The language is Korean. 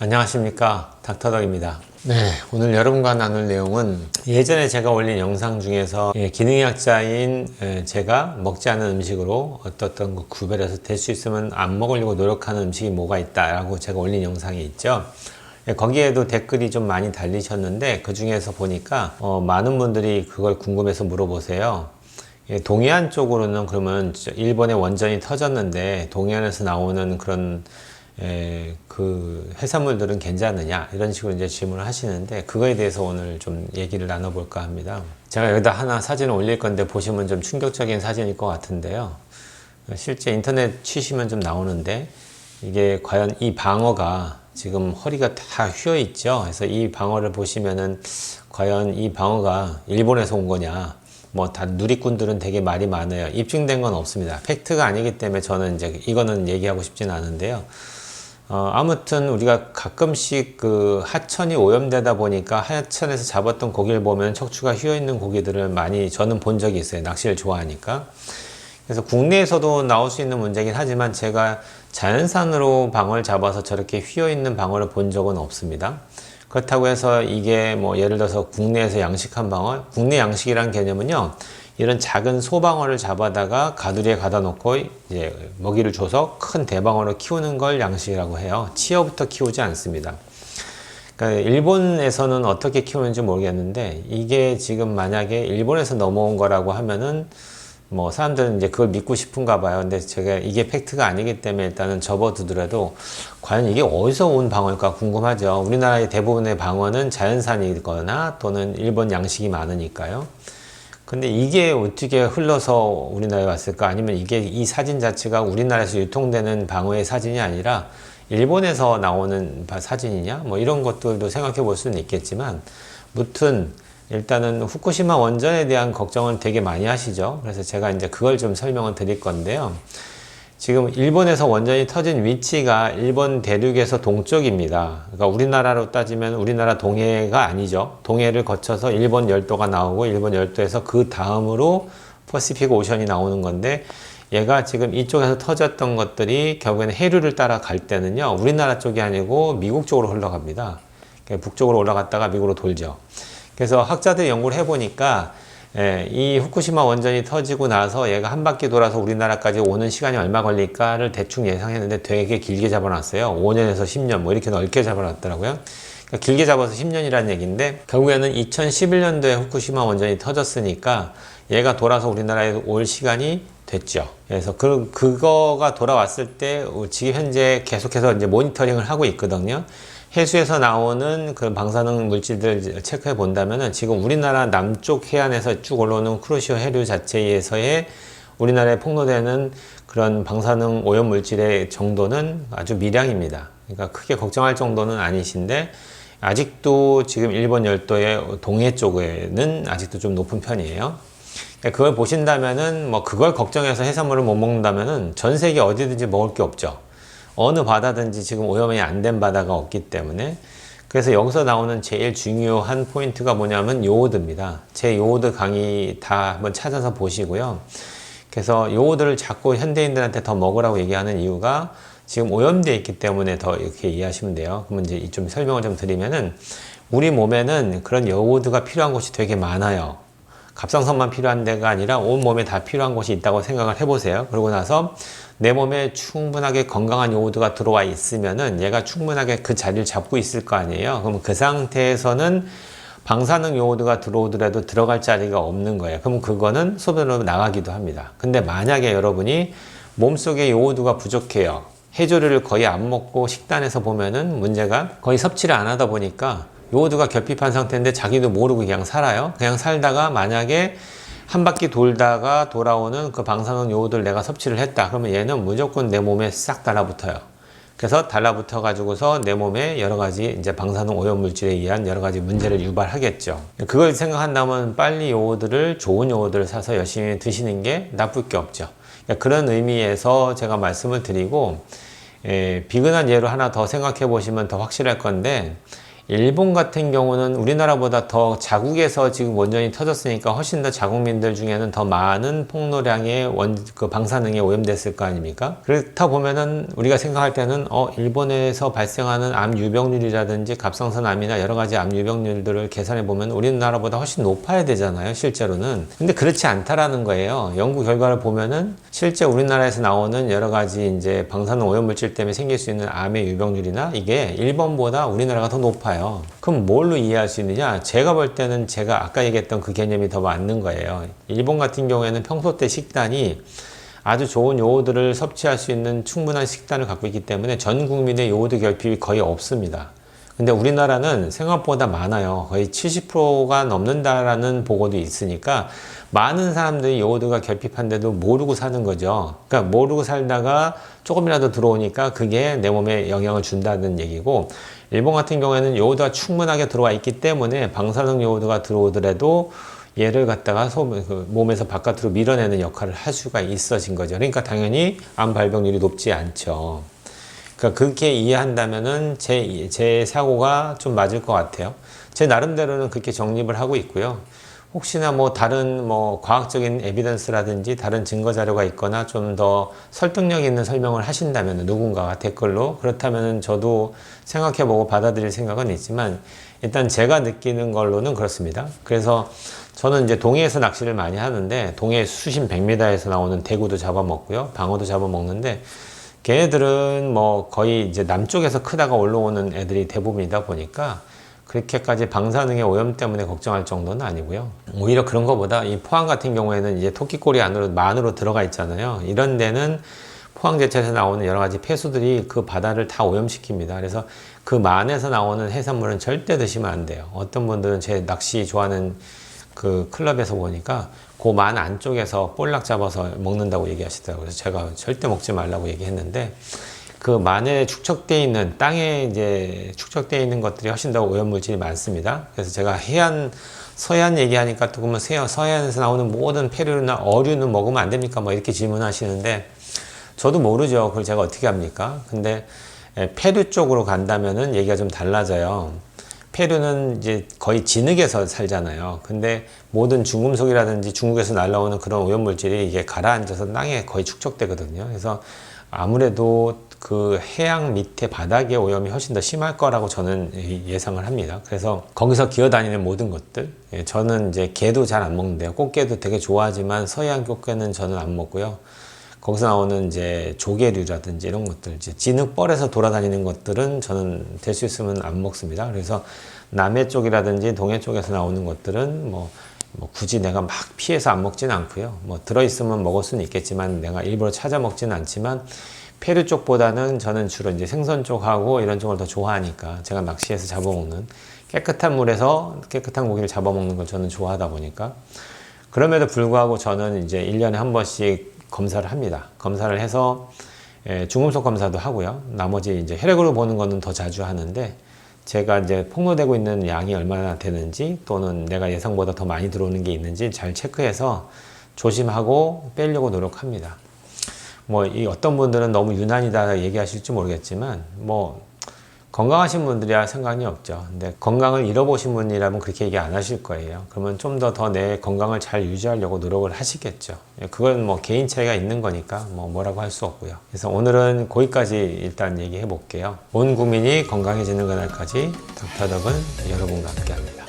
안녕하십니까, 닥터덕입니다. 네, 오늘 여러분과 나눌 내용은 예전에 제가 올린 영상 중에서 기능의학자인 제가 먹지 않는 음식으로 어떤 거 구별해서 될 수 있으면 안 먹으려고 노력하는 음식이 뭐가 있다 라고 제가 올린 영상이 있죠. 거기에도 댓글이 좀 많이 달리셨는데 그 중에서 보니까 많은 분들이 그걸 궁금해서 물어보세요. 동해안 쪽으로는 그러면 일본의 원전이 터졌는데 동해안에서 나오는 그런 그 해산물들은 괜찮느냐 이런 식으로 이제 질문을 하시는데, 그거에 대해서 오늘 좀 얘기를 나눠볼까 합니다. 제가 여기다 하나 사진을 올릴 건데 보시면 좀 충격적인 사진일 것 같은데요. 실제 인터넷 치시면 좀 나오는데, 이게 과연 이 방어가 지금 허리가 다 휘어 있죠. 그래서 이 방어를 보시면은 과연 이 방어가 일본에서 온 거냐, 뭐 다 누리꾼들은 되게 말이 많아요. 입증된 건 없습니다. 팩트가 아니기 때문에 저는 이제 이거는 얘기하고 싶지는 않은데요. 아무튼 우리가 가끔씩 그 하천이 오염되다 보니까 하천에서 잡았던 고기를 보면 척추가 휘어 있는 고기들을 많이 저는 본 적이 있어요. 낚시를 좋아하니까. 그래서 국내에서도 나올 수 있는 문제긴 하지만 제가 자연산으로 방어를 잡아서 저렇게 휘어 있는 방어를 본 적은 없습니다. 그렇다고 해서 이게 뭐 예를 들어서 국내에서 양식한 방어, 국내 양식이란 개념은요, 이런 작은 소방어를 잡아다가 가두리에 가다 놓고 이제 먹이를 줘서 큰 대방어로 키우는 걸 양식이라고 해요. 치어부터 키우지 않습니다. 그러니까 일본에서는 어떻게 키우는지 모르겠는데, 이게 지금 만약에 일본에서 넘어온 거라고 하면은 뭐 사람들은 이제 그걸 믿고 싶은가 봐요. 근데 제가 이게 팩트가 아니기 때문에 일단은 접어두더라도 과연 이게 어디서 온 방어일까 궁금하죠. 우리나라의 대부분의 방어는 자연산이거나 또는 일본 양식이 많으니까요. 근데 이게 어떻게 흘러서 우리나라에 왔을까? 아니면 이게 이 사진 자체가 우리나라에서 유통되는 방어의 사진이 아니라 일본에서 나오는 사진이냐? 뭐 이런 것들도 생각해 볼 수는 있겠지만, 무튼 일단은 후쿠시마 원전에 대한 걱정을 되게 많이 하시죠. 그래서 제가 이제 그걸 좀 설명을 드릴 건데요. 지금 일본에서 원전이 터진 위치가 일본 대륙에서 동쪽입니다. 그러니까 우리나라로 따지면 우리나라 동해가 아니죠. 동해를 거쳐서 일본 열도가 나오고 일본 열도에서 그 다음으로 퍼시픽 오션이 나오는 건데, 얘가 지금 이쪽에서 터졌던 것들이 결국에는 해류를 따라갈 때는요, 우리나라 쪽이 아니고 미국 쪽으로 흘러갑니다. 북쪽으로 올라갔다가 미국으로 돌죠. 그래서 학자들이 연구를 해보니까 이 후쿠시마 원전이 터지고 나서 얘가 한 바퀴 돌아서 우리나라까지 오는 시간이 얼마 걸릴까를 대충 예상했는데 되게 길게 잡아놨어요. 5년에서 10년 뭐 이렇게 넓게 잡아놨더라고요. 그러니까 길게 잡아서 10년이라는 얘기인데, 결국에는 2011년도에 후쿠시마 원전이 터졌으니까 얘가 돌아서 우리나라에 올 시간이 됐죠. 그래서 그거가 돌아왔을 때 지금 현재 계속해서 이제 모니터링을 하고 있거든요. 해수에서 나오는 그 방사능 물질들 체크해 본다면은 지금 우리나라 남쪽 해안에서 쭉 올라오는 쿠로시오 해류 자체에서의 우리나라에 폭로되는 그런 방사능 오염 물질의 정도는 아주 미량입니다. 그러니까 크게 걱정할 정도는 아니신데, 아직도 지금 일본 열도의 동해 쪽에는 아직도 좀 높은 편이에요. 그걸 보신다면은 뭐 그걸 걱정해서 해산물을 못 먹는다면은 전 세계 어디든지 먹을 게 없죠. 어느 바다든지 지금 오염이 안 된 바다가 없기 때문에. 그래서 여기서 나오는 제일 중요한 포인트가 뭐냐면 요오드입니다. 제 요오드 강의 다 한번 찾아서 보시고요. 그래서 요오드를 자꾸 현대인들한테 더 먹으라고 얘기하는 이유가 지금 오염되어 있기 때문에 더 이렇게 이해하시면 돼요. 그러면 이제 좀 설명을 좀 드리면은, 우리 몸에는 그런 요오드가 필요한 곳이 되게 많아요. 갑상선만 필요한 데가 아니라 온 몸에 다 필요한 곳이 있다고 생각을 해보세요. 그러고 나서 내 몸에 충분하게 건강한 요오드가 들어와 있으면은 얘가 충분하게 그 자리를 잡고 있을 거 아니에요. 그럼 그 상태에서는 방사능 요오드가 들어오더라도 들어갈 자리가 없는 거예요. 그럼 그거는 소변으로 나가기도 합니다. 근데 만약에 여러분이 몸속에 요오드가 부족해요. 해조류를 거의 안 먹고 식단에서 보면은 문제가 거의 섭취를 안 하다 보니까 요오드가 결핍한 상태인데 자기도 모르고 그냥 살아요. 그냥 살다가 만약에 한 바퀴 돌다가 돌아오는 그 방사능 요오드를 내가 섭취를 했다. 그러면 얘는 무조건 내 몸에 싹 달라붙어요. 그래서 달라붙어 가지고서 내 몸에 여러 가지 이제 방사능 오염 물질에 의한 여러 가지 문제를 유발하겠죠. 그걸 생각한다면 빨리 요오드를, 좋은 요오드를 사서 열심히 드시는 게 나쁠 게 없죠. 그런 의미에서 제가 말씀을 드리고, 비근한 예로 하나 더 생각해 보시면 더 확실할 건데, 일본 같은 경우는 우리나라보다 더 자국에서 지금 원전이 터졌으니까 훨씬 더 자국민들 중에는 더 많은 폭로량의 방사능에 오염됐을 거 아닙니까? 그렇다 보면은 우리가 생각할 때는 일본에서 발생하는 암 유병률이라든지 갑상선 암이나 여러 가지 암 유병률들을 계산해 보면 우리나라보다 훨씬 높아야 되잖아요, 실제로는. 근데 그렇지 않다라는 거예요. 연구 결과를 보면은 실제 우리나라에서 나오는 여러 가지 이제 방사능 오염물질 때문에 생길 수 있는 암의 유병률이나 이게 일본보다 우리나라가 더 높아요. 그럼 뭘로 이해할 수 있느냐? 제가 볼 때는 제가 아까 얘기했던 그 개념이 더 맞는 거예요. 일본 같은 경우에는 평소 때 식단이 아주 좋은 요오드를 섭취할 수 있는 충분한 식단을 갖고 있기 때문에 전 국민의 요오드 결핍이 거의 없습니다. 근데 우리나라는 생각보다 많아요. 거의 70%가 넘는다라는 보고도 있으니까 많은 사람들이 요오드가 결핍한데도 모르고 사는 거죠. 그러니까 모르고 살다가 조금이라도 들어오니까 그게 내 몸에 영향을 준다는 얘기고, 일본 같은 경우에는 요오드가 충분하게 들어와 있기 때문에 방사능 요오드가 들어오더라도 얘를 갖다가 몸에서 바깥으로 밀어내는 역할을 할 수가 있어진 거죠. 그러니까 당연히 암 발병률이 높지 않죠. 그러니까 그렇게 이해한다면은 제 사고가 좀 맞을 것 같아요. 제 나름대로는 그렇게 정립을 하고 있고요. 혹시나 다른 과학적인 에비던스라든지 다른 증거 자료가 있거나 좀 더 설득력 있는 설명을 하신다면 누군가가 댓글로, 그렇다면 저도 생각해보고 받아들일 생각은 있지만 일단 제가 느끼는 걸로는 그렇습니다. 그래서 저는 이제 동해에서 낚시를 많이 하는데 동해 수심 100m에서 나오는 대구도 잡아먹고요, 방어도 잡아먹는데 걔네들은 거의 이제 남쪽에서 크다가 올라오는 애들이 대부분이다 보니까 그렇게까지 방사능의 오염 때문에 걱정할 정도는 아니고요. 오히려 그런 것보다 이 포항 같은 경우에는 이제 토끼꼬리 만으로 들어가 있잖아요. 이런 데는 포항제철에서 나오는 여러 가지 폐수들이 그 바다를 다 오염시킵니다. 그래서 그 만에서 나오는 해산물은 절대 드시면 안 돼요. 어떤 분들은 제 낚시 좋아하는 그 클럽에서 보니까 그 만 안쪽에서 볼락 잡아서 먹는다고 얘기하시더라고요. 그래서 제가 절대 먹지 말라고 얘기했는데, 그 만에 축적되어 있는, 땅에 이제 축적되어 있는 것들이 훨씬 더 오염물질이 많습니다. 그래서 제가 서해안 얘기하니까 또 그러면 서해안에서 나오는 모든 폐류나 어류는 먹으면 안 됩니까? 이렇게 질문하시는데, 저도 모르죠. 그걸 제가 어떻게 합니까? 근데 폐류 쪽으로 간다면은 얘기가 좀 달라져요. 폐류는 이제 거의 진흙에서 살잖아요. 근데 모든 중금속이라든지 중국에서 날라오는 그런 오염물질이 이게 가라앉아서 땅에 거의 축적되거든요. 그래서 아무래도 그 해양 밑에 바닥의 오염이 훨씬 더 심할 거라고 저는 예상을 합니다. 그래서 거기서 기어다니는 모든 것들, 저는 이제 게도 잘 안 먹는데요. 꽃게도 되게 좋아하지만 서해안 꽃게는 저는 안 먹고요. 거기서 나오는 이제 조개류라든지 이런 것들, 이제 진흙벌에서 돌아다니는 것들은 저는 될 수 있으면 안 먹습니다. 그래서 남해 쪽이라든지 동해 쪽에서 나오는 것들은 굳이 내가 막 피해서 안 먹지는 않고요. 들어있으면 먹을 수는 있겠지만 내가 일부러 찾아 먹지는 않지만, 폐류 쪽보다는 저는 주로 이제 생선 쪽하고 이런 쪽을 더 좋아하니까, 제가 낚시해서 잡아먹는 깨끗한 물에서 깨끗한 고기를 잡아먹는 걸 저는 좋아하다 보니까, 그럼에도 불구하고 저는 이제 1년에 한 번씩 검사를 합니다. 검사를 해서 중금속 검사도 하고요. 나머지 이제 혈액으로 보는 거는 더 자주 하는데, 제가 이제 폭로되고 있는 양이 얼마나 되는지, 또는 내가 예상보다 더 많이 들어오는 게 있는지 잘 체크해서 조심하고 빼려고 노력합니다. 이 어떤 분들은 너무 유난이다 얘기하실지 모르겠지만, 건강하신 분들이야 상관이 없죠. 근데 건강을 잃어보신 분이라면 그렇게 얘기 안 하실 거예요. 그러면 좀 더 내 건강을 잘 유지하려고 노력을 하시겠죠. 그건 개인 차이가 있는 거니까 뭐라고 할 수 없고요. 그래서 오늘은 거기까지 일단 얘기해 볼게요. 온 국민이 건강해지는 그날까지 닥터덕은 여러분과 함께 합니다.